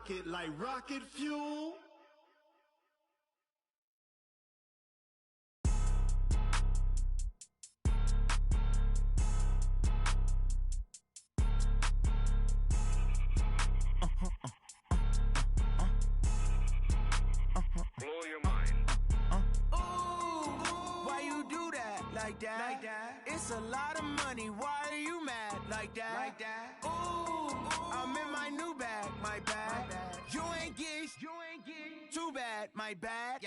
rocket like rocket fuel. Blow your mind. Why you do that like that? It's a lot of money. Why are you mad like that? Ooh, I'm in my new bag, my bad. You ain't geek, too bad, my bad.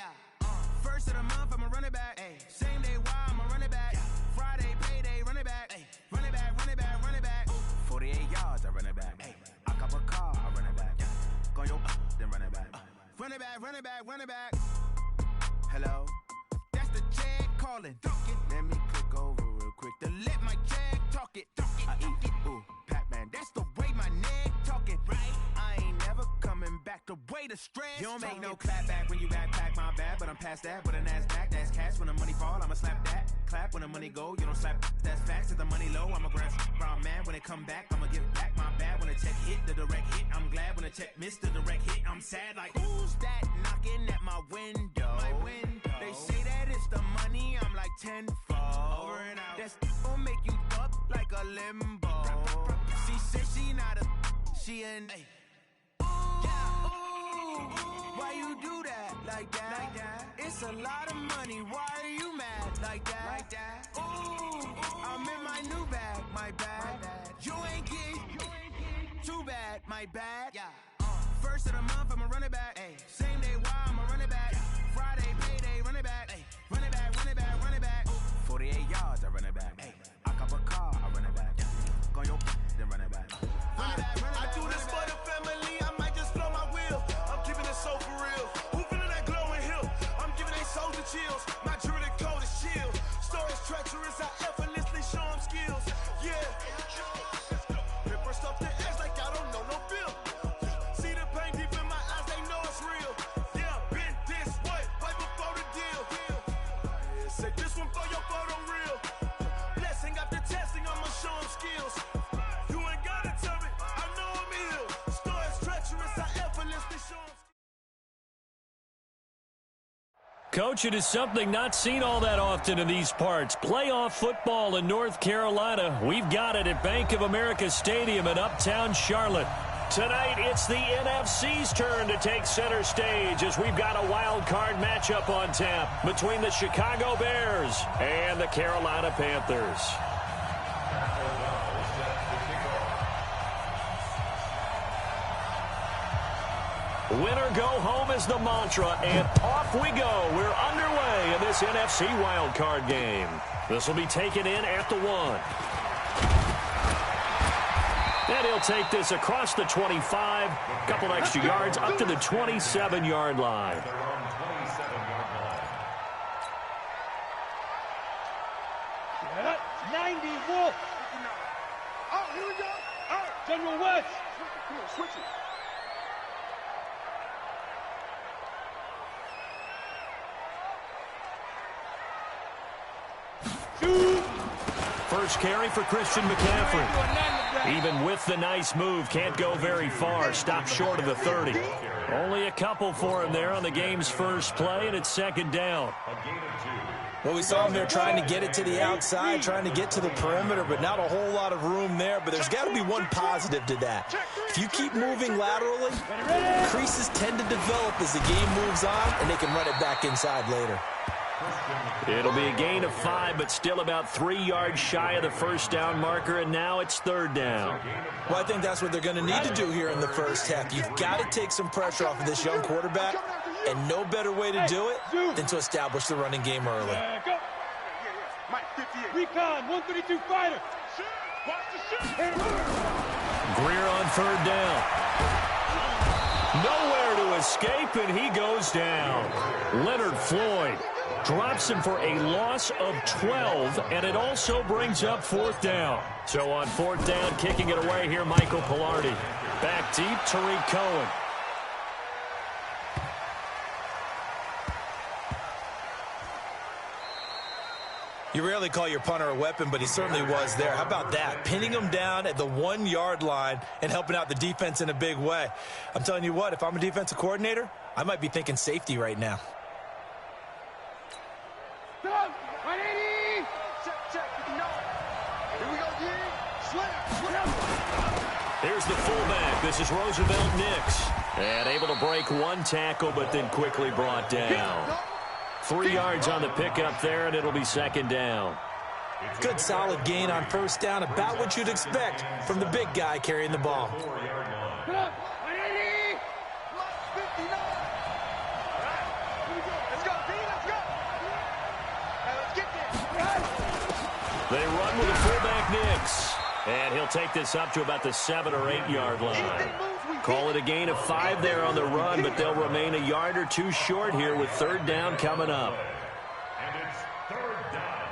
First of the month, I'ma run it back. Same day, why I'ma run it back. Friday, payday, run it back. Run it back, run it back, run it back. 48 yards, I run it back. I cop a car, I run it back. Go your then run it back. Run it back, run it back, run it back. Hello, that's the check calling. Let me click over real quick to let my check talk it. I eat it, ooh, Pac-Man. That's the way my neck talking. Right, I ain't never coming back. The way the stress. You don't make no clap back when you backpack, my bad. But I'm past that with a NASDAQ. That's cash when the money fall. I'ma slap that. Clap when the money go. You don't slap. That's facts. If the money low, I'ma grab. I'm mad when it come back. I'ma give back my bad when the check hit the direct hit. I'm glad when the check missed the direct hit. I'm sad like who's that knocking at my window? My window. They say that it's the money. I'm like tenfold. Over and out. That's gon' make you up like a limbo. She said she not a. She an. Why you do that like that? It's a lot of money. Why are you mad like that? Ooh, I'm in my new bag, my bad. You ain't geek, too bad, my bad. First of the month, I'ma run it back. Same day, why I'ma run it back. Friday, payday, run it back. Run it back, run it back, run it back. 48 yards, I run it back. I cop a car, I run it back. Go your then run it back. Run it back, run it back. I do this for the family. I might just blow my wheel. I'm keeping it so for real. Who feeling that glowing hill? I'm giving they soldier chills. My jewelry code is chill. Stories treacherous. I effortlessly show them skills. Yeah. Rip her stuff to edge like I don't know no feel. See the pain deep in my eyes. They know it's real. Yeah, been this way before the deal. Yeah, say this one for your photo real. Blessing after testing. I'ma show them skills. You ain't gotta tell me. I know I'm ill. Stories treacherous. I effortlessly show them. Coach, it is something not seen all that often in these parts. Playoff football in North Carolina. We've got it at Bank of America Stadium in Uptown Charlotte. Tonight, it's the NFC's turn to take center stage as we've got a wild card matchup on tap between the Chicago Bears and the Carolina Panthers. Winner go home is the mantra, and off we go. We're underway in this NFC wildcard game. This will be taken in at the 1. And he'll take this across the 25, couple extra yards up to the 27-yard line. Yeah, 90 Wolf. Oh, here we go. General West. Come on, switch it. First carry for Christian McCaffrey. Even with the nice move, can't go very far. Stopped short of the 30. Only a couple for him there on the game's first play, and it's second down. Well, we saw him there trying to get it to the outside, trying to get to the perimeter, but not a whole lot of room there. But there's got to be one positive to that. If you keep moving laterally, creases tend to develop as the game moves on, and they can run it back inside later. It'll be a gain of 5, but still about 3 yards shy of the first down marker, and now it's third down. Well, I think that's what they're going to need to do here in the first half. You've got to take some pressure off of this young quarterback, and no better way to do it than to establish the running game early. Recon, 132 fighter. Greer on third down. Nowhere to escape, and he goes down. Leonard Floyd drops him for a loss of 12, and it also brings up fourth down. So on fourth down, kicking it away here, Michael Pilardi. Back deep, Tariq Cohen. You rarely call your punter a weapon, but he certainly was there. How about that? Pinning him down at the 1-yard line and helping out the defense in a big way. I'm telling you what, if I'm a defensive coordinator, I might be thinking safety right now. Here's the fullback. This is Roosevelt Nix. And able to break one tackle, but then quickly brought down. 3 yards on the pickup there, and it'll be second down. Good solid gain on first down, about what you'd expect from the big guy carrying the ball. They run with the fullback Nix. And he'll take this up to about the 7 or 8 yard line. Call it a gain of 5 there on the run, but they'll remain a yard or 2 short here with third down coming up. And it's third down.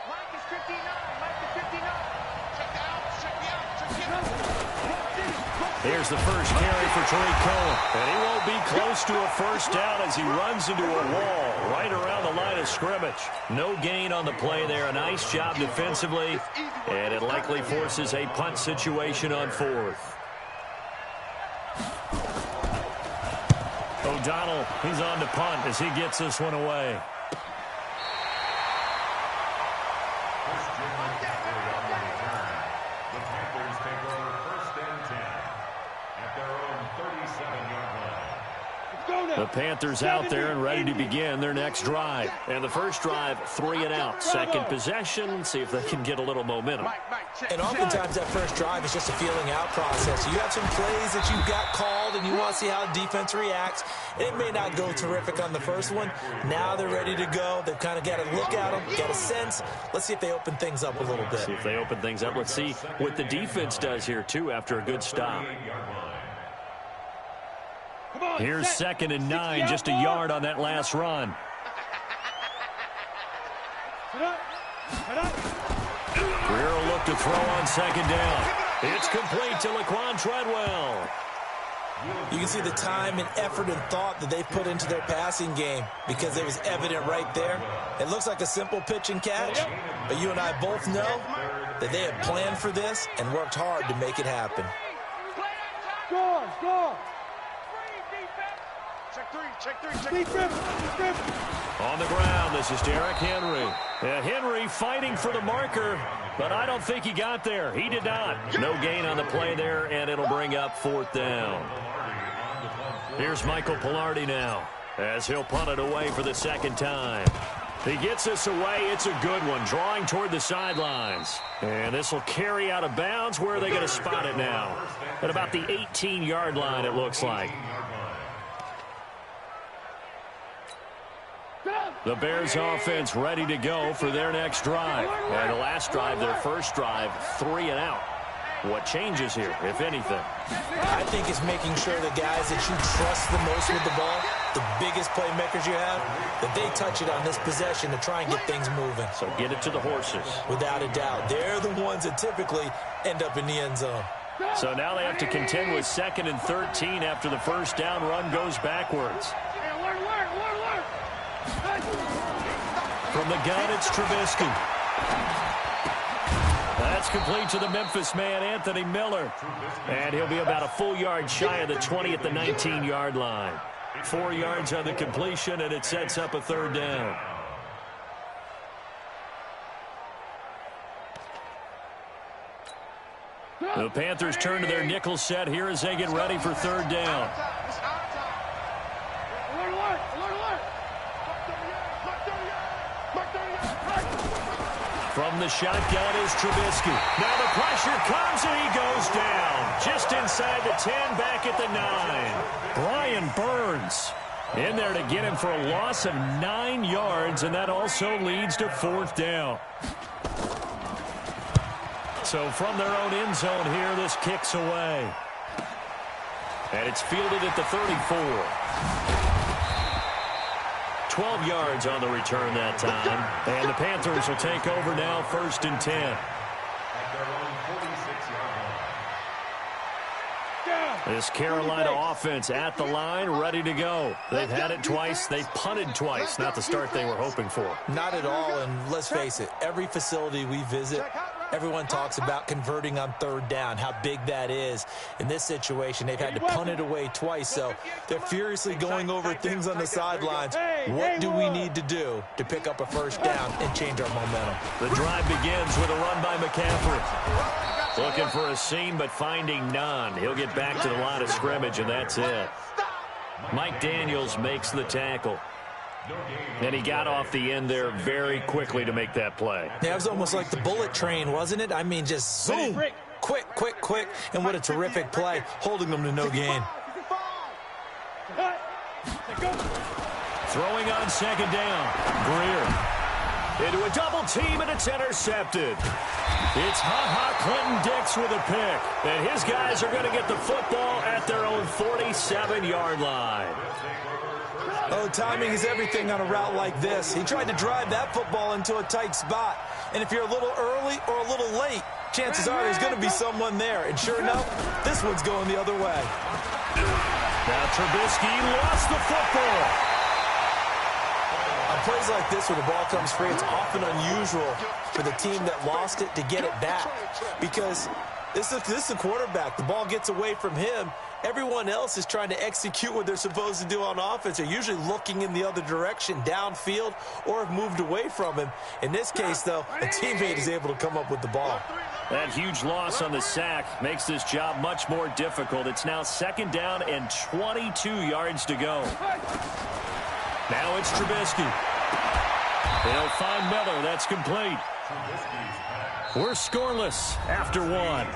Mike is 59. Mike is 59. Check the out. Check the out. Check the out. Here's the first carry for Tariq Cohen. And he won't be close to a first down as he runs into a wall right around the line of scrimmage. No gain on the play there. A nice job defensively. And it likely forces a punt situation on 4th. O'Donnell, he's on to punt as he gets this one away. The Panthers out there and ready to begin their next drive. And the first drive, 3 and out. Second possession, see if they can get a little momentum. And oftentimes that first drive is just a feeling out process. You have some plays that you've got called and you want to see how the defense reacts. It may not go terrific on the first one. Now they're ready to go. They've kind of got to look at them, get a sense. Let's see if they open things up a little bit. See if they open things up. Let's see what the defense does here, too, after a good stop. Here's 2nd and 9, just a yard on that last run. Greer will look to throw on 2nd down. It's complete to Laquan Treadwell. You can see the time and effort and thought that they've put into their passing game because it was evident right there. It looks like a simple pitch and catch, but you and I both know that they have planned for this and worked hard to make it happen. Score! Check three. On the ground, this is Derrick Henry. Henry fighting for the marker, but I don't think he got there. He did not. No gain on the play there, and it'll bring up 4th down. Here's Michael Pilardi now, as he'll punt it away for the 2nd time. He gets this away. It's a good one, drawing toward the sidelines. And this will carry out of bounds. Where are they going to spot it now? At about the 18-yard line, it looks like. The Bears offense ready to go for their next drive. And the last drive, their first drive, 3 and out. What changes here, if anything? I think it's making sure the guys that you trust the most with the ball, the biggest playmakers you have, that they touch it on this possession to try and get things moving. So get it to the horses. Without a doubt. They're the ones that typically end up in the end zone. So now they have to contend with 2nd and 13 after the first down run goes backwards. From the gun, it's Trubisky. That's complete to the Memphis man, Anthony Miller. And he'll be about a full yard shy of the 20 at the 19-yard line. 4 yards on the completion, and it sets up a 3rd down. The Panthers turn to their nickel set here as they get ready for 3rd down. From the shotgun is Trubisky. Now the pressure comes and he goes down. Just inside the 10, back at the 9. Brian Burns in there to get him for a loss of 9 yards, and that also leads to 4th down. So from their own end zone here, this kicks away. And it's fielded at the 34. 12 yards on the return that time. And the Panthers will take over now, 1st and 10. This Carolina offense at the line, ready to go. They've had it twice. They've punted twice. Not the start they were hoping for. Not at all, and let's face it, every facility we visit, everyone talks about converting on third down, how big that is. In this situation, they've had to punt it away twice, so they're furiously going over things on the sidelines. What do we need to do to pick up a first down and change our momentum? The drive begins with a run by McCaffrey. Looking for a seam, but finding none. He'll get back to the line of scrimmage, and that's it. Mike Daniels makes the tackle. And he got off the end there very quickly to make that play. Yeah, it was almost like the bullet train, wasn't it? I mean, just zoom, quick, quick, quick, and what a terrific play, holding them to no gain. Throwing on second down. Greer into a double team, and it's intercepted. It's Clinton-Dix with a pick. And his guys are going to get the football at their own 47-yard line. Oh, timing is everything on a route like this. He tried to drive that football into a tight spot. And if you're a little early or a little late, chances are there's going to be someone there. And sure enough, this one's going the other way. Now Trubisky lost the football. On plays like this, when the ball comes free, it's often unusual for the team that lost it to get it back. Because this is the quarterback. The ball gets away from him. Everyone else is trying to execute what they're supposed to do on offense. They're usually looking in the other direction, downfield, or have moved away from him. In this case, though, a teammate is able to come up with the ball. That huge loss on the sack makes this job much more difficult. It's now second down and 22 yards to go. Now it's Trubisky. They'll find Miller. That's complete. We're scoreless after one.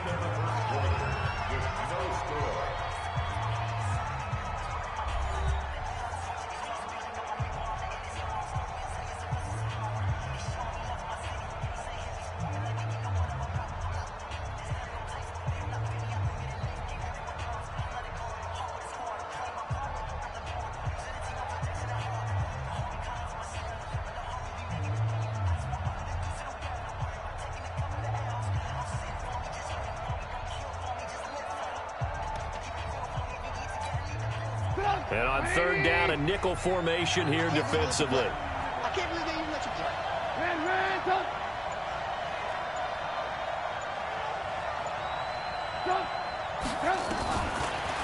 And on third down, a nickel formation here defensively. I can't believe they even let you play.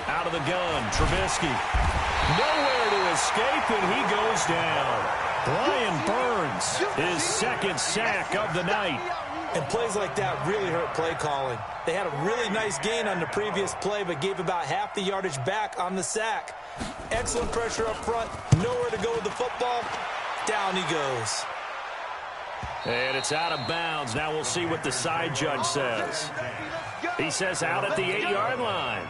Out of the gun, Trubisky. Nowhere to escape, and he goes down. Brian Burns, his second sack of the night. And plays like that really hurt play calling. They had a really nice gain on the previous play, but gave about half the yardage back on the sack. Excellent pressure up front. Nowhere to go with the football. Down he goes. And it's out of bounds. Now we'll see what the side judge says. He says out at the 8-yard line.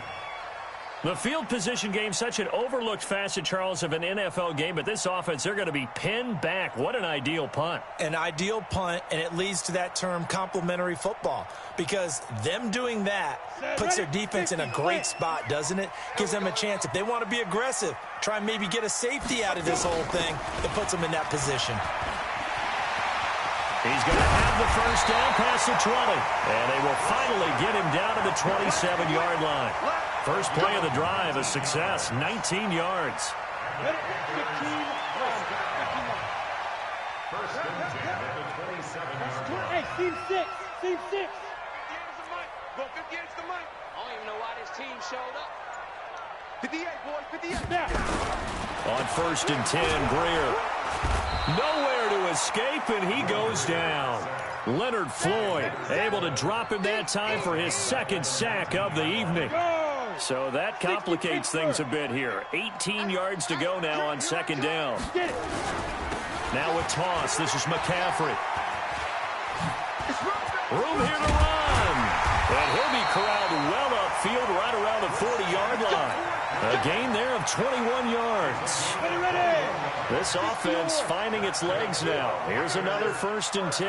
The field position game, such an overlooked facet, Charles, of an NFL game, but this offense, they're going to be pinned back. What an ideal punt. An ideal punt, and it leads to that term complementary football, because them doing that puts their defense in a great spot, doesn't it? Gives them a chance. If they want to be aggressive, try and maybe get a safety out of this whole thing, it puts them in that position. He's going to have the first down past the 20, and they will finally get him down to the 27-yard line. First play of the drive, a success, 19 yards. Hey, team six. Team six. Go 58 to the mic. I don't even know why this team showed up. 58, boys, 58. Yeah. On first and 10, Greer. Nowhere to escape, and he goes down. Leonard Floyd able to drop him that time for his second sack of the evening. So that complicates things a bit here. 18 yards to go now on second down. Now a toss. This is McCaffrey. Room here to run. And he'll be corralled well upfield right around the 40-yard line. A gain there of 21 yards. This offense finding its legs now. Here's another first and 10.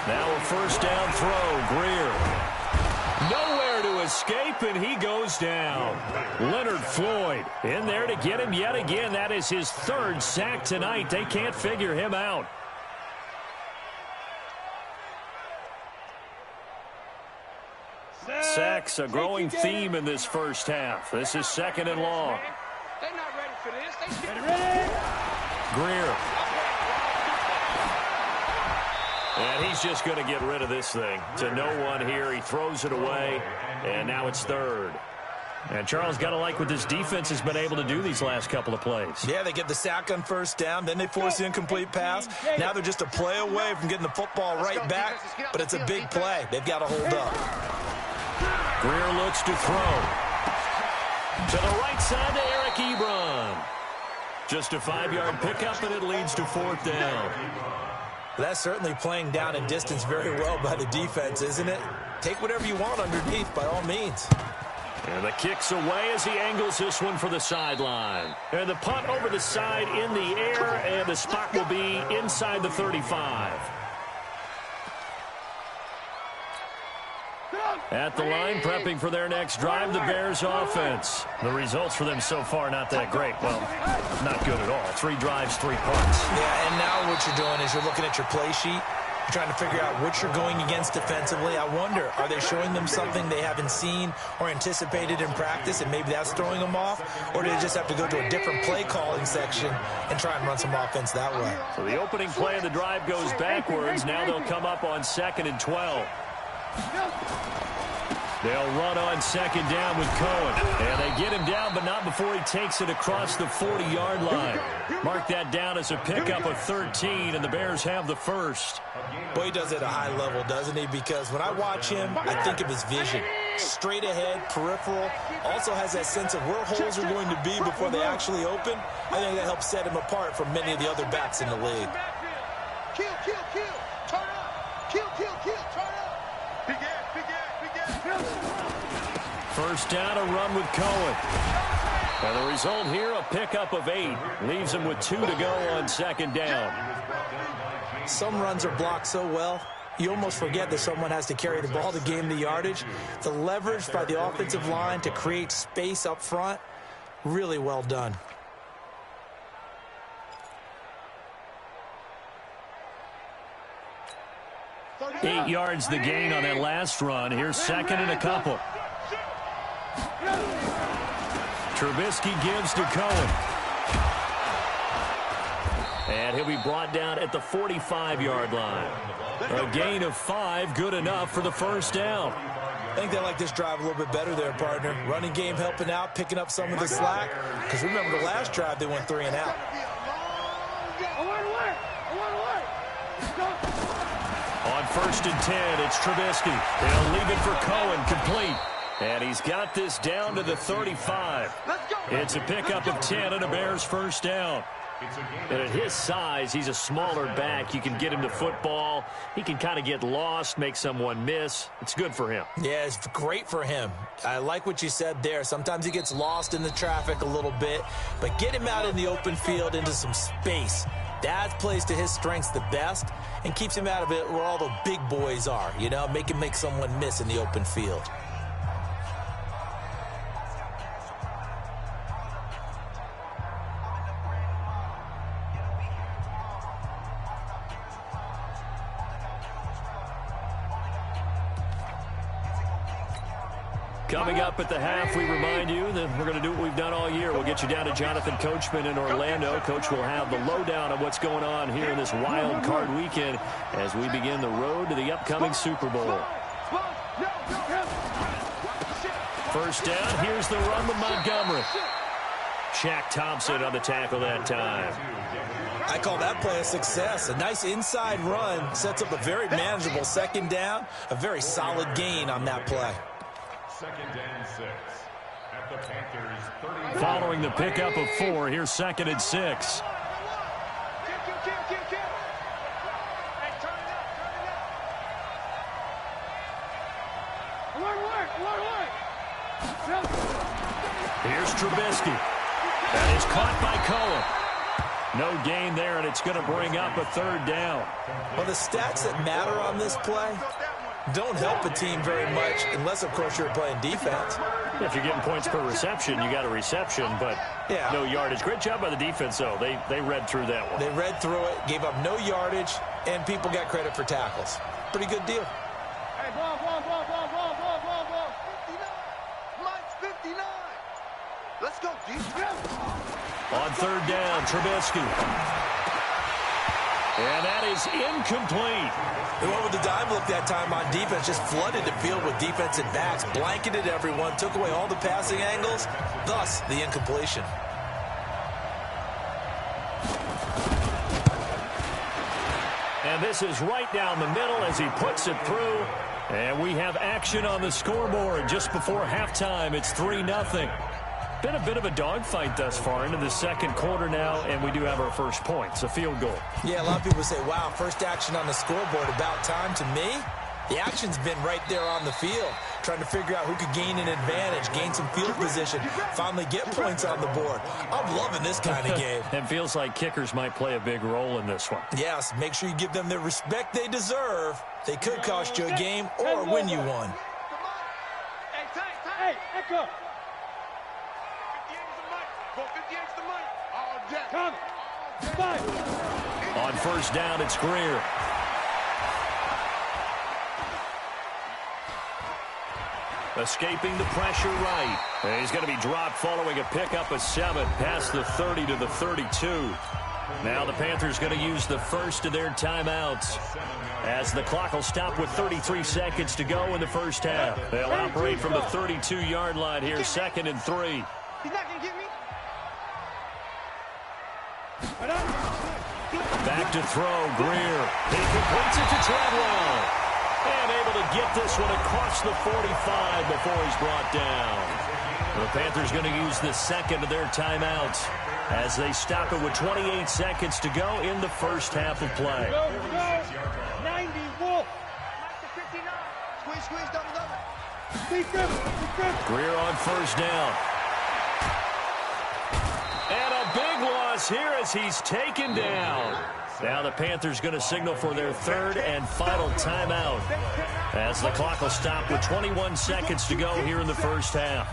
Now a first down throw. Greer. Nowhere to escape, and he goes down. Leonard Floyd in there to get him yet again. That is his third sack tonight. They can't figure him out. Sacks, a growing theme in this first half. This is 2nd and long. They're not ready for this. Greer. And he's just going to get rid of this thing. To no one here. He throws it away, and now it's 3rd. And Charles, got to like what this defense has been able to do these last couple of plays. Yeah, they get the sack on 1st down, then they force the incomplete pass. Now they're just a play away from getting the football right back, but it's a big play. They've got to hold up. Greer looks to throw. To the right side to Eric Ebron. Just a 5-yard pickup, and it leads to 4th down. That's certainly playing down and distance very well by the defense, isn't it? Take whatever you want underneath, by all means. And the kick's away as he angles this one for the sideline. And the punt over the side in the air, and the spot will be inside the 35. At the line, prepping for their next drive, the Bears offense. The results for them so far, not that great. Well, not good at all. 3 drives, 3 punts. Yeah, and now what you're doing is you're looking at your play sheet. You're trying to figure out what you're going against defensively. I wonder, are they showing them something they haven't seen or anticipated in practice, and maybe that's throwing them off? Or do they just have to go to a different play calling section and try and run some offense that way? So the opening play of the drive goes backwards. Now they'll come up on 2nd and 12. They'll run on 2nd down with Cohen. And they get him down, but not before he takes it across the 40-yard line. Mark that down as a pickup of 13, and the Bears have the first. Boy, he does it at a high level, doesn't he? Because when I watch him, I think of his vision. Straight ahead, peripheral. Also has that sense of where holes are going to be before they actually open. I think that helps set him apart from many of the other backs in the league. Kill, kill, kill. Turn up. Kill, kill, kill. Turn up. Big ass, big ass, big ass. First down, a run with Cohen. And the result here, a pickup of 8. Leaves him with 2 to go on 2nd down. Some runs are blocked so well, you almost forget that someone has to carry the ball to gain the yardage. The leverage by the offensive line to create space up front, really well done. Eight yards the gain on that last run. Here's 2nd and a couple. Trubisky gives to Cohen. And he'll be brought down at the 45-yard line. A gain of 5, good enough for the first down. I think they like this drive a little bit better there, partner. Running game helping out, picking up some of the slack. Because remember the last drive, they went 3 and out. On 1st and 10, it's Trubisky. They'll leave it for Cohen, complete. And he's got this down to the 35. It's a pickup of 10 and a Bears first down. And at his size, he's a smaller back. You can get him to football. He can kind of get lost, make someone miss. It's good for him. Yeah, it's great for him. I like what you said there. Sometimes he gets lost in the traffic a little bit, but get him out in the open field into some space. That plays to his strengths the best and keeps him out of it where all the big boys are, you know, make him make someone miss in the open field. Coming up at the half, we remind you that we're going to do what we've done all year. We'll get you down to Jonathan Coachman in Orlando. Coach will have the lowdown of what's going on here in this wild card weekend as we begin the road to the upcoming Super Bowl. First down, here's the run with Montgomery. Shaq Thompson on the tackle that time. I call that play a success. A nice inside run sets up a very manageable 2nd down. A very solid gain on that play. 2nd and 6 at the Panthers 30. Following the pickup of 4, here's 2nd and 6. Here's Trubisky. That is caught by Cohen. No gain there, and it's going to bring up a 3rd down. Well, the stats that matter on this play don't help a team very much unless, of course, you're playing defense. If you're getting points per reception, you got a reception, but no yardage. Great job by the defense, though. They read through that one. They read through it, gave up no yardage, and people got credit for tackles. Pretty good deal. Hey, ball. third down. Trubisky. And that is incomplete. They went with the dime look that time on defense, just flooded the field with defensive backs, blanketed everyone, took away all the passing angles, thus the incompletion. And this is right down the middle as he puts it through. And we have action on the scoreboard just before halftime. It's 3-0. Been a bit of a dogfight thus far into the second quarter now, and we do have our first points, a field goal. Yeah, a lot of people say, wow, first action on the scoreboard, about time. To me, the action's been right there on the field, trying to figure out who could gain an advantage, gain some field position, finally get points on the board. I'm loving this kind of game. It feels like kickers might play a big role in this one. Yes, make sure you give them the respect they deserve. They could cost you a game or win you one. Hey, Echo. 58's the money. All day. Come. On first down, it's Greer. Escaping the pressure right. And he's going to be dropped following a pickup of 7 past the 30 to the 32. Now the Panthers going to use the first of their timeouts as the clock will stop with 33 seconds to go in the first half. They'll operate from the 32-yard line here, 2nd and 3. He's not going to get me. Back to throw, Greer. He completes it to Treadwell. And able to get this one across the 45 before he's brought down. The Panthers going to use the second of their timeouts as they stop it with 28 seconds to go in the first half of play. Go. 90, Wolf. Squeeze, double. Greer on first down. And a big loss here as he's taken down. Now the Panthers going to signal for their third and final timeout as the clock will stop with 21 seconds to go here in the first half.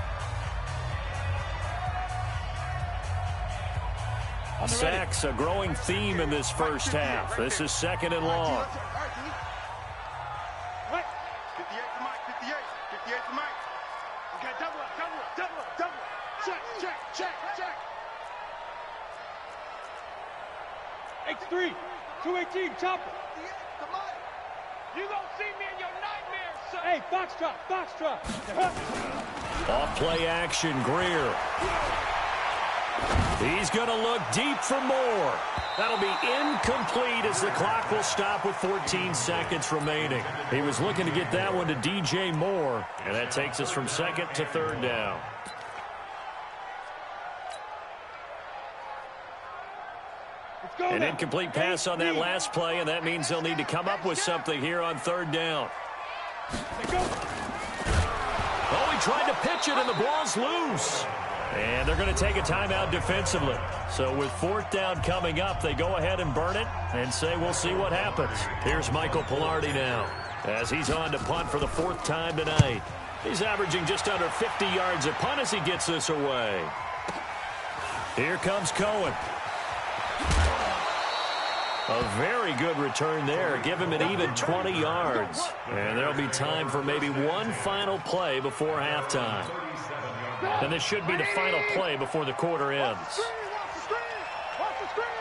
Sacks, a growing theme in this first half. This is 2nd and long. 58 to Mike. 58 to Mike. Okay, double up. Check. X3, 218, chopper. You gonna see me in your nightmares, son. Hey, foxtrot. Off play action, Greer. He's going to look deep for more. That'll be incomplete as the clock will stop with 14 seconds remaining. He was looking to get that one to DJ Moore, and that takes us from 2nd to 3rd down. An incomplete pass on that last play, and that means they'll need to come up with something here on 3rd down. Oh, he tried to pitch it, and the ball's loose. And they're going to take a timeout defensively. So with 4th down coming up, they go ahead and burn it and say we'll see what happens. Here's Michael Pilardi now as he's on to punt for the 4th time tonight. He's averaging just under 50 yards a punt as he gets this away. Here comes Cohen. A very good return there. Give him an even 20 yards. And there'll be time for maybe one final play before halftime. And this should be the final play before the quarter ends. Watch the screen.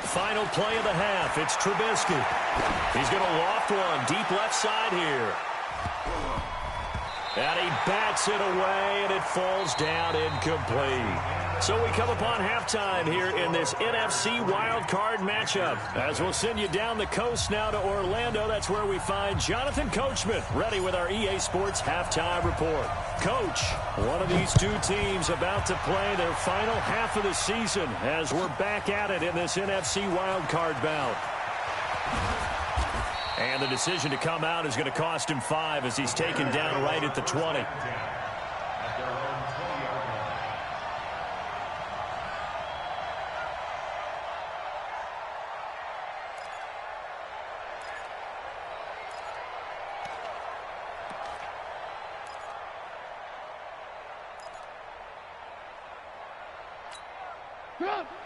Final play of the half. It's Trubisky. He's going to loft one deep left side here. And he bats it away, and it falls down incomplete. So we come upon halftime here in this NFC wildcard matchup. As we'll send you down the coast now to Orlando, that's where we find Jonathan Coachman ready with our EA Sports halftime report. Coach, one of these two teams about to play their final half of the season as we're back at it in this NFC wildcard bout. And the decision to come out is going to cost him 5 as he's taken down right at the 20.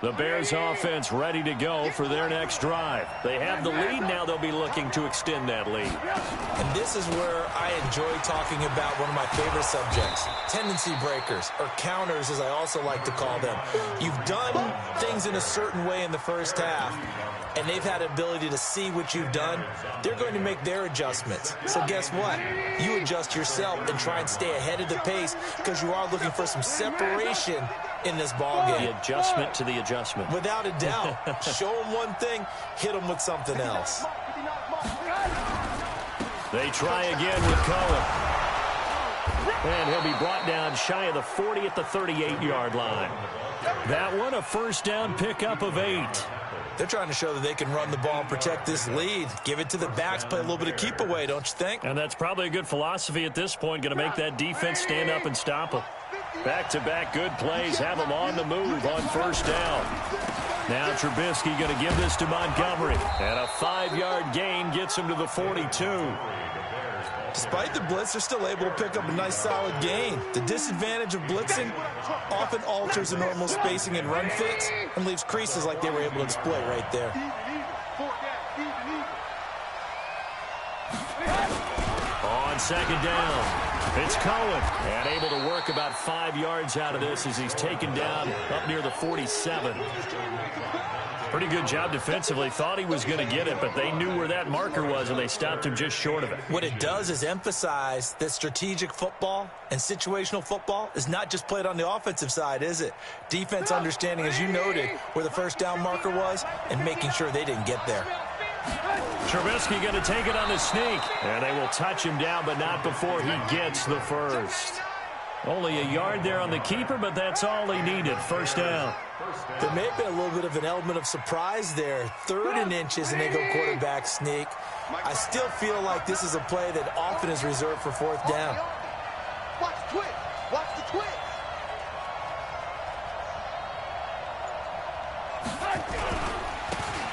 The Bears offense ready to go for their next drive. They have the lead. Now they'll be looking to extend that lead. And this is where I enjoy talking about one of my favorite subjects, tendency breakers, or counters as I also like to call them. You've done things in a certain way in the first half, and they've had the ability to see what you've done. They're going to make their adjustments. So guess what? You adjust yourself and try and stay ahead of the pace because you are looking for some separation in this ball game. The adjustment to the adjustment. Without a doubt. Show them one thing, hit them with something else. They try again with Cohen. And he'll be brought down shy of the 40 at the 38-yard line. That one, a first down pickup of 8. They're trying to show that they can run the ball and protect this lead. Give it to the backs, play a little bit of keep away, don't you think? And that's probably a good philosophy at this point. Going to make that defense stand up and stop them. Back-to-back good plays have them on the move on first down. Now Trubisky going to give this to Montgomery. And a 5-yard gain gets him to the 42. Despite the blitz, they're still able to pick up a nice solid gain. The disadvantage of blitzing often alters the normal spacing and run fits and leaves creases like they were able to exploit right there. On second down, it's Cohen. And able to work about 5 yards out of this as he's taken down up near the 47. Pretty good job defensively. Thought he was going to get it, but they knew where that marker was, and they stopped him just short of it. What it does is emphasize that strategic football and situational football is not just played on the offensive side, is it? Defense understanding, as you noted, where the first down marker was and making sure they didn't get there. Trubisky going to take it on the sneak, and they will touch him down, but not before he gets the first. Only a yard there on the keeper, but that's all he needed. First down. There may have been a little bit of an element of surprise there. 3rd and inches, and they go quarterback sneak. I still feel like this is a play that often is reserved for 4th down. Watch the twist. Watch the twist.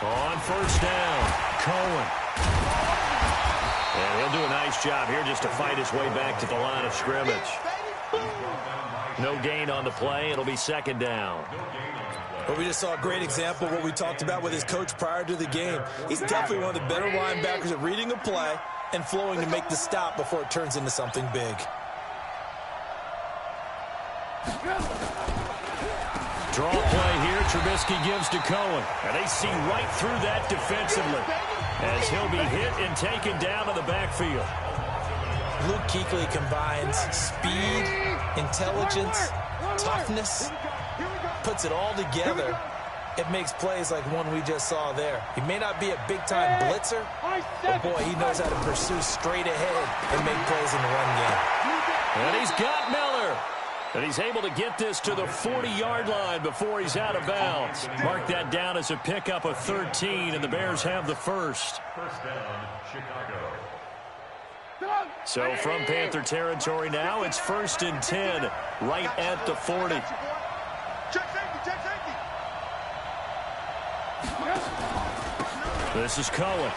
On first down, Cohen. And he'll do a nice job here just to fight his way back to the line of scrimmage. No gain on the play. It'll be second down. Well, we just saw a great example of what we talked about with his coach prior to the game. He's definitely one of the better linebackers at reading a play and flowing to make the stop before it turns into something big. Draw play here. Trubisky gives to Cohen. And they see right through that defensively as he'll be hit and taken down to the backfield. Luke Kuechly combines speed, intelligence, toughness, puts it all together. It makes plays like one we just saw there. He may not be a big-time blitzer, but boy, he knows how to pursue straight ahead and make plays in the run game. And he's got Miller. And he's able to get this to the 40-yard line before he's out of bounds. Mark that down as a pickup of 13, and the Bears have the first. First down, Chicago. So from Panther territory now, it's 1st and 10, right at the 40. Check safety, check safety. This is Cohen.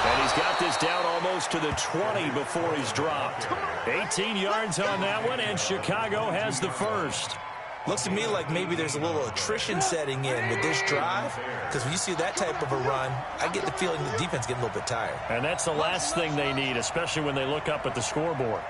And he's got this down almost to the 20 before he's dropped. 18 yards on that one, and Chicago has the first. Looks to me like maybe there's a little attrition setting in with this drive, because when you see that type of a run, I get the feeling the defense getting a little bit tired. And that's the last thing they need, especially when they look up at the scoreboard.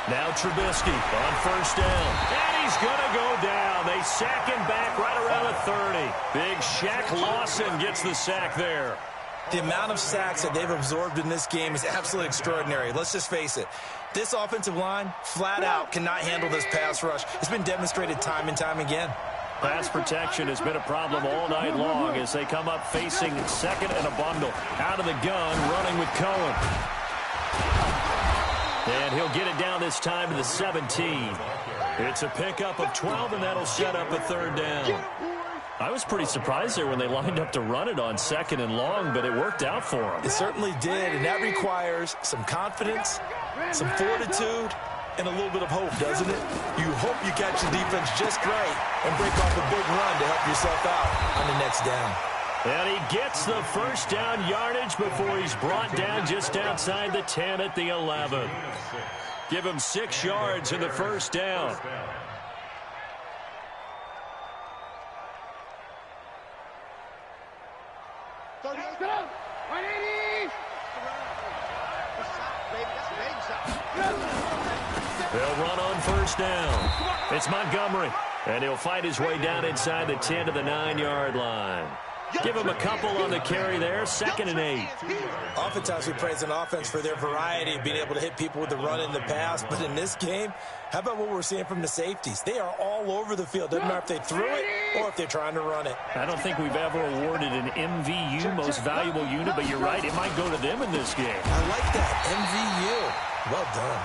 Now Trubisky on first down. And he's going to go down. They sack him back right around the 30. Big Shaq Lawson gets the sack there. The amount of sacks that they've absorbed in this game is absolutely extraordinary. Let's just face it. This offensive line, flat out, cannot handle this pass rush. It's been demonstrated time and time again. Pass protection has been a problem all night long as they come up facing second and a bundle. Out of the gun, running with Cohen. And he'll get it down this time to the 17. It's a pickup of 12, and that'll set up a 3rd down. I was pretty surprised there when they lined up to run it on 2nd and long, but it worked out for them. It certainly did, and that requires some confidence, some fortitude, and a little bit of hope, doesn't it? You hope you catch the defense just right and break off a big run to help yourself out on the next down. And he gets the first down yardage before he's brought down just outside the 10 at the 11. Give him 6 yards in the first down. They'll run on first down. It's Montgomery, and he'll fight his way down inside the 10 to the 9-yard line. Give him a couple on the carry there, 2nd and 8. Oftentimes we praise an offense for their variety of being able to hit people with the run in the pass, but in this game, how about what we're seeing from the safeties? They are all over the field. Doesn't matter if they threw it or if they're trying to run it. I don't think we've ever awarded an MVU, most valuable unit, but you're right, it might go to them in this game. I like that, MVU. Well done.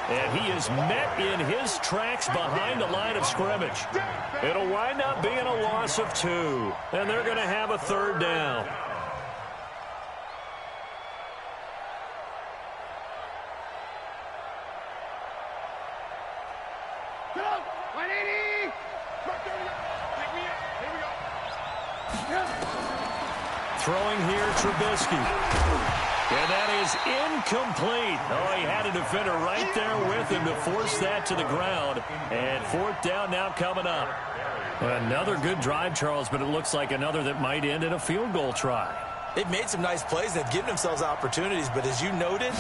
And he is met in his tracks behind the line of scrimmage. It'll wind up being a loss of 2, and they're going to have a 3rd down. Throwing here, Trubisky. And that is incomplete. Oh, he had a defender right there with him to force that to the ground. And 4th down now coming up. Another good drive, Charles, but it looks like another that might end in a field goal try. They've made some nice plays. They've given themselves opportunities, but as you noted,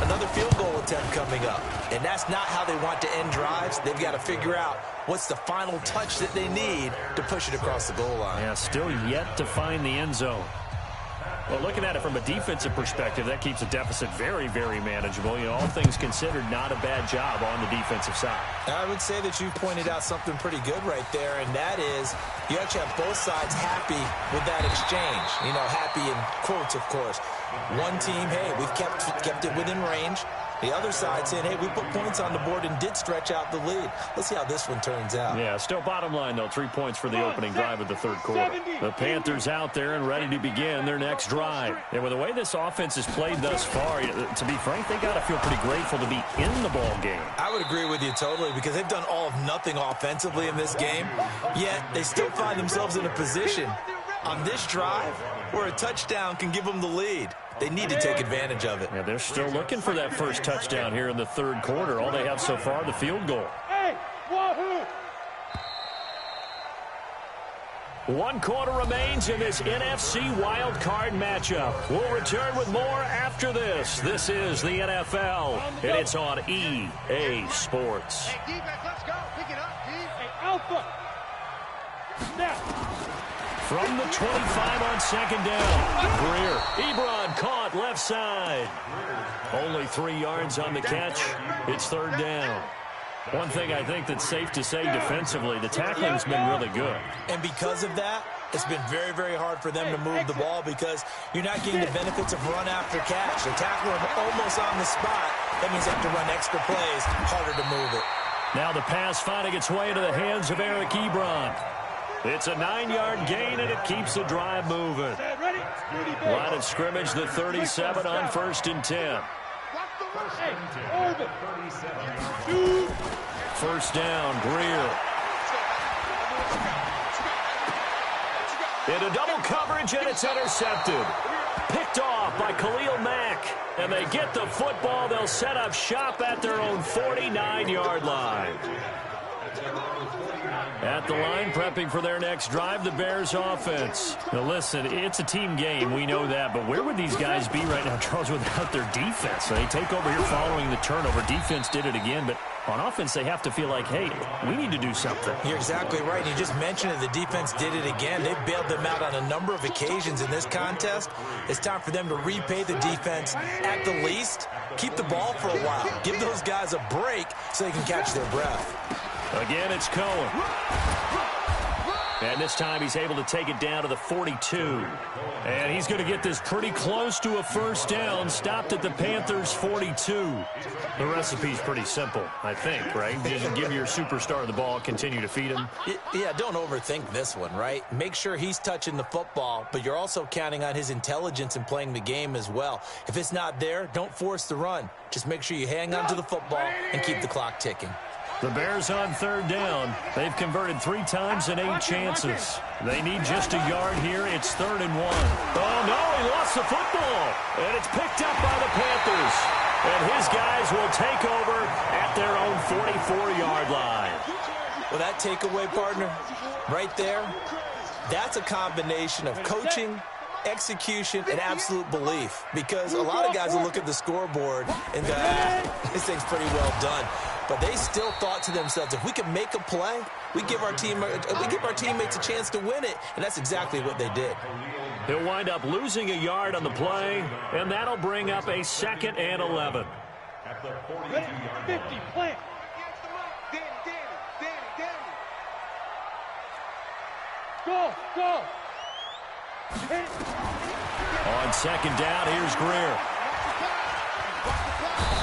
another field goal attempt coming up. And that's not how they want to end drives. They've got to figure out what's the final touch that they need to push it across the goal line. Yeah, still yet to find the end zone. Well, looking at it from a defensive perspective, that keeps a deficit very, very manageable. You know, all things considered, not a bad job on the defensive side. I would say that you've pointed out something pretty good right there, and that is you actually have both sides happy with that exchange. You know, happy in quotes, of course. One team, hey, we've kept it within range. The other side saying, hey, we put points on the board and did stretch out the lead. Let's see how this one turns out. Yeah, still bottom line, though, 3 points for the opening drive of the 3rd quarter. The Panthers out there and ready to begin their next drive. And with the way this offense has played thus far, to be frank, they got to feel pretty grateful to be in the ball game. I would agree with you totally because they've done all of nothing offensively in this game, yet they still find themselves in a position on this drive where a touchdown can give them the lead. They need to take advantage of it. Yeah, they're still looking for that first touchdown here in the 3rd quarter. All they have so far, the field goal. Hey, 1 quarter remains in this NFC wildcard matchup. We'll return with more after this. This is the NFL, and it's on EA Sports. Hey, defense, let's go. Pick it up, D. Hey, Alpha. Snap. From the 25 on 2nd down. Greer. Ebron caught left side. Only 3 yards on the catch. It's 3rd down. One thing I think that's safe to say defensively, the tackling's been really good. And because of that, it's been very, very hard for them to move the ball because you're not getting the benefits of run after catch. They tackle him almost on the spot. That means they have to run extra plays, harder to move it. Now the pass finding its way into the hands of Eric Ebron. It's a 9-yard gain, and it keeps the drive moving. Line of scrimmage, the 37 on 1st and 10. First down, Greer. Into double coverage, and it's intercepted. Picked off by Khalil Mack. And they get the football. They'll set up shop at their own 49-yard line. At the line, prepping for their next drive, the Bears offense. Now, listen, it's a team game. We know that. But where would these guys be right now, Charles, without their defense? So they take over here following the turnover. Defense did it again. But on offense, they have to feel like, hey, we need to do something. You're exactly right. You just mentioned it. The defense did it again. They bailed them out on a number of occasions in this contest. It's time for them to repay the defense at the least. Keep the ball for a while. Give those guys a break so they can catch their breath. Again, it's Cohen. And this time he's able to take it down to the 42. And he's going to get this pretty close to a first down. Stopped at the Panthers' 42. The recipe's pretty simple, I think, right? Just give your superstar the ball, continue to feed him. Yeah, don't overthink this one, right? Make sure he's touching the football, but you're also counting on his intelligence in playing the game as well. If it's not there, don't force the run. Just make sure you hang on to the football and keep the clock ticking. The Bears on third down. They've converted 3 times in 8 chances. They need just a yard here. It's 3rd and 1. Oh, no, he lost the football. And it's picked up by the Panthers. And his guys will take over at their own 44-yard line. Well, that takeaway, partner, right there, that's a combination of coaching, execution, and absolute belief. Because a lot of guys will look at the scoreboard and go, this thing's pretty well done. But they still thought to themselves, if we can make a play, we give our teammates a chance to win it. And that's exactly what they did. He'll wind up losing a yard on the play, and that'll bring up a 2nd and 11. At the 42-yard 50, plant. Go, go. On 2nd down, here's Greer.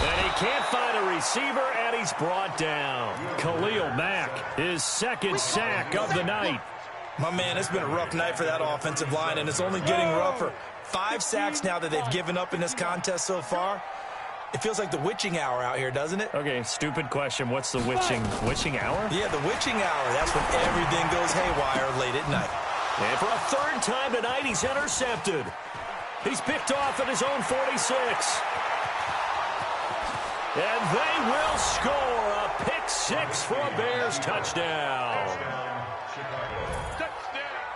And he can't find a receiver, and he's brought down. Khalil Mack, his 2nd sack of the night. My man, it's been a rough night for that offensive line, and it's only getting rougher. 5 sacks now that they've given up in this contest so far. It feels like the witching hour out here, doesn't it? Okay, stupid question. What's the witching hour? Yeah, the witching hour. That's when everything goes haywire late at night. And for a 3rd time tonight, he's intercepted. He's picked off at his own 46. And they will score a pick 6 for a Bears touchdown.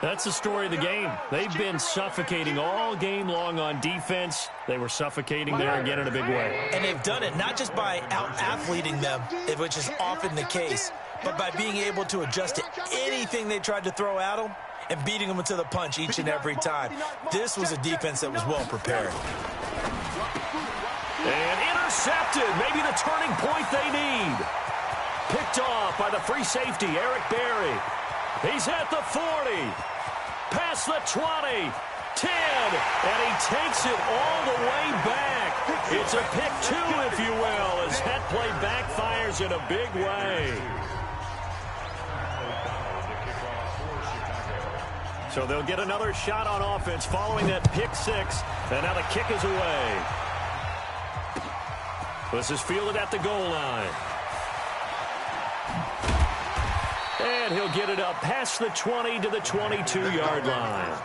That's the story of the game. They've been suffocating all game long on defense. They were suffocating there again in a big way. And they've done it not just by out-athleting them, which is often the case, but by being able to adjust to anything they tried to throw at them and beating them to the punch each and every time. This was a defense that was well prepared. And intercepted, maybe the turning point they need. Picked off by the free safety, Eric Berry. He's at the 40, past the 20, 10, and he takes it all the way back. It's a pick 2, if you will, as that play backfires in a big way. So they'll get another shot on offense following that pick 6, and now the kick is away. This is fielded at the goal line. And he'll get it up past the 20 to the 22-yard line.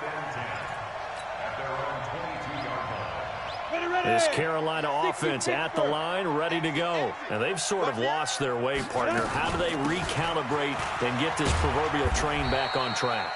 This Carolina offense at the line, ready to go. And they've sort of lost their way, partner. How do they recalibrate and get this proverbial train back on track?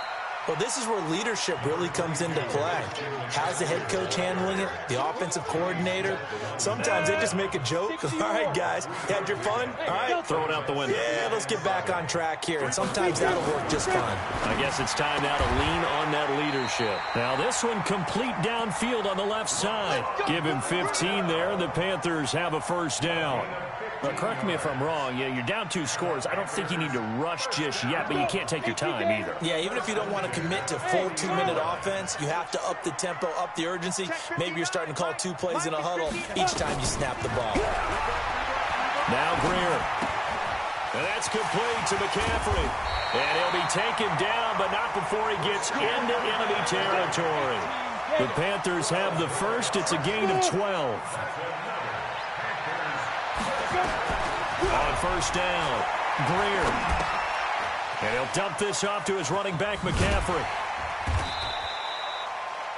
Well, this is where leadership really comes into play. How's the head coach handling it? The offensive coordinator? Sometimes they just make a joke. All right, guys, you had your fun? All right. Throw it out the window. Yeah, let's get back on track here. And sometimes that'll work just fine. I guess it's time now to lean on that leadership. Now this one complete downfield on the left side. Give him 15 there. The Panthers have a 1st down. Now, correct me if I'm wrong. Yeah, you're down 2 scores. I don't think you need to rush just yet, but you can't take your time either. Yeah, even if you don't want to commit to full 2-minute offense, you have to up the tempo, up the urgency. Maybe you're starting to call 2 plays in a huddle each time you snap the ball. Now Greer. And that's complete to McCaffrey. And he'll be taken down, but not before he gets into enemy territory. The Panthers have the 1st. It's a gain of 12. On 1st down, Greer. And he'll dump this off to his running back, McCaffrey.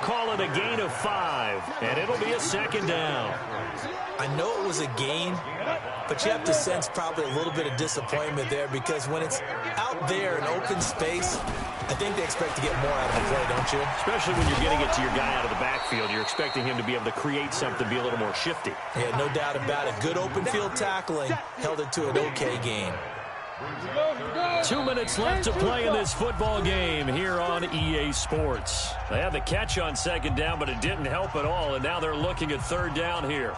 Call it a gain of 5, and it'll be a 2nd down. I know it was a gain, but you have to sense probably a little bit of disappointment there because when it's out there in open space, I think they expect to get more out of the play, don't you? Especially when you're getting it to your guy out of the backfield. You're expecting him to be able to create something, be a little more shifty. Yeah, no doubt about it. Good open field tackling held it to an okay game. 2 minutes left to play in this football game here on EA Sports. They had the catch on 2nd down, but it didn't help at all, and now they're looking at 3rd down here.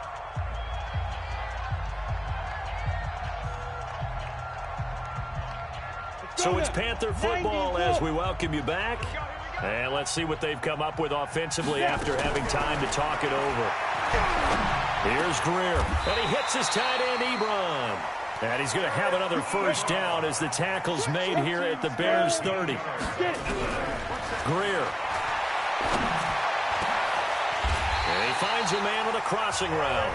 So it's Panther football as we welcome you back. And let's see what they've come up with offensively after having time to talk it over. Here's Greer, and he hits his tight end, Ebron. And he's going to have another 1st down as the tackle's made here at the Bears 30. Greer. And he finds a man with a crossing route.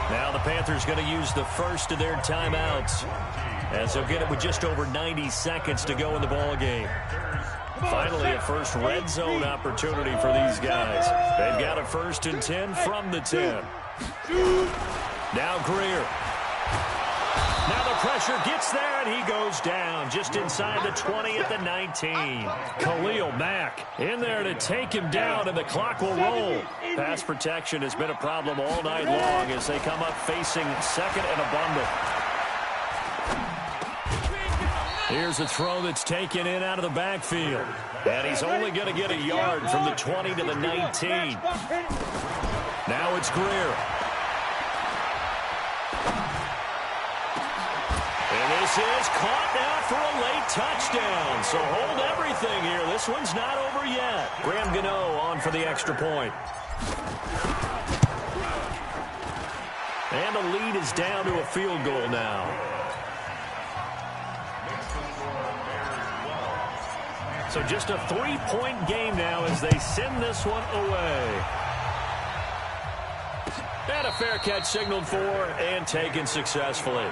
Now the Panthers going to use the 1st of their timeouts. as they'll get it with just over 90 seconds to go in the ball game. Finally, a first red zone opportunity for these guys. They've got a 1st and 10 from the 10. Now Greer. Now the pressure gets there, and he goes down just inside the 20 at the 19. Khalil Mack in there to take him down, and the clock will roll. Pass protection has been a problem all night long as they come up facing 2nd and a bundle. Here's a throw that's taken in out of the backfield. And he's only going to get a yard from the 20 to the 19. Now it's Greer. And this is caught now for a late touchdown. So hold everything here. This one's not over yet. Graham Gano on for the extra point. And the lead is down to a field goal now. So just a 3-point game now as they send this one away. And a fair catch signaled for and taken successfully.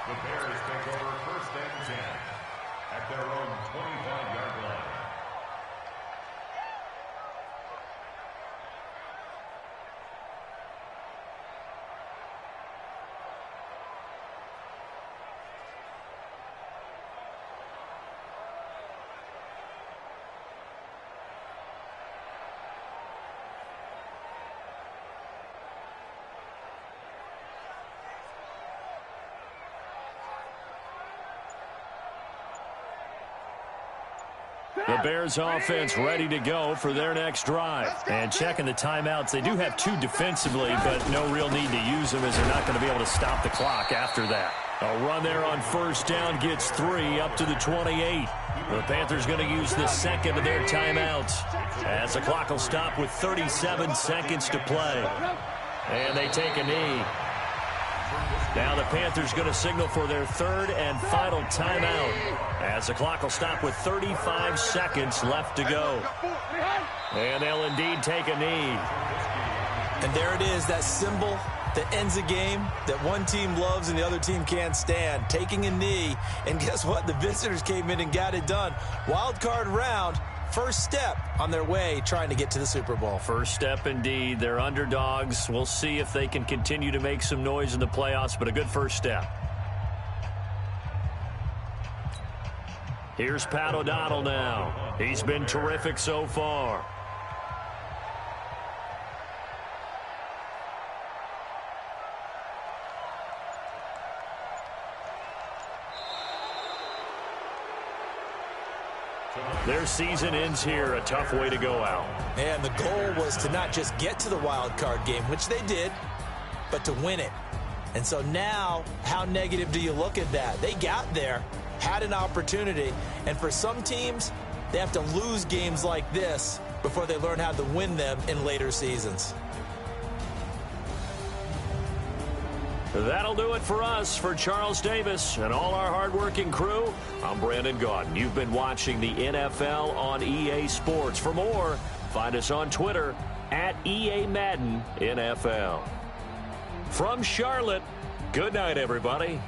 The Bears take over 1st and 10 at their own 25-yard line. The Bears offense ready to go for their next drive. And checking the timeouts, they do have 2 defensively, but no real need to use them as they're not going to be able to stop the clock after that. A run there on 1st down gets 3 up to the 28. The Panthers going to use the 2nd of their timeouts as the clock will stop with 37 seconds to play. And they take a knee. Now the Panthers going to signal for their 3rd and final timeout as the clock will stop with 35 seconds left to go. And they'll indeed take a knee. And there it is, that symbol that ends a game that one team loves and the other team can't stand, taking a knee. And guess what? The visitors came in and got it done. Wild card round. First step on their way trying to get to the Super Bowl. First step indeed. They're underdogs. We'll see if they can continue to make some noise in the playoffs, but a good first step. Here's Pat O'Donnell now. He's been terrific so far. Their season ends here. A tough way to go out. And the goal was to not just get to the wild card game, which they did, but to win it. And so now, how negative do you look at that? They got there, had an opportunity, and for some teams, they have to lose games like this before they learn how to win them in later seasons. That'll do it for us. For Charles Davis and all our hardworking crew, I'm Brandon Gaudin. You've been watching the NFL on EA Sports. For more, find us on Twitter at EA Madden NFL. From Charlotte, good night, everybody.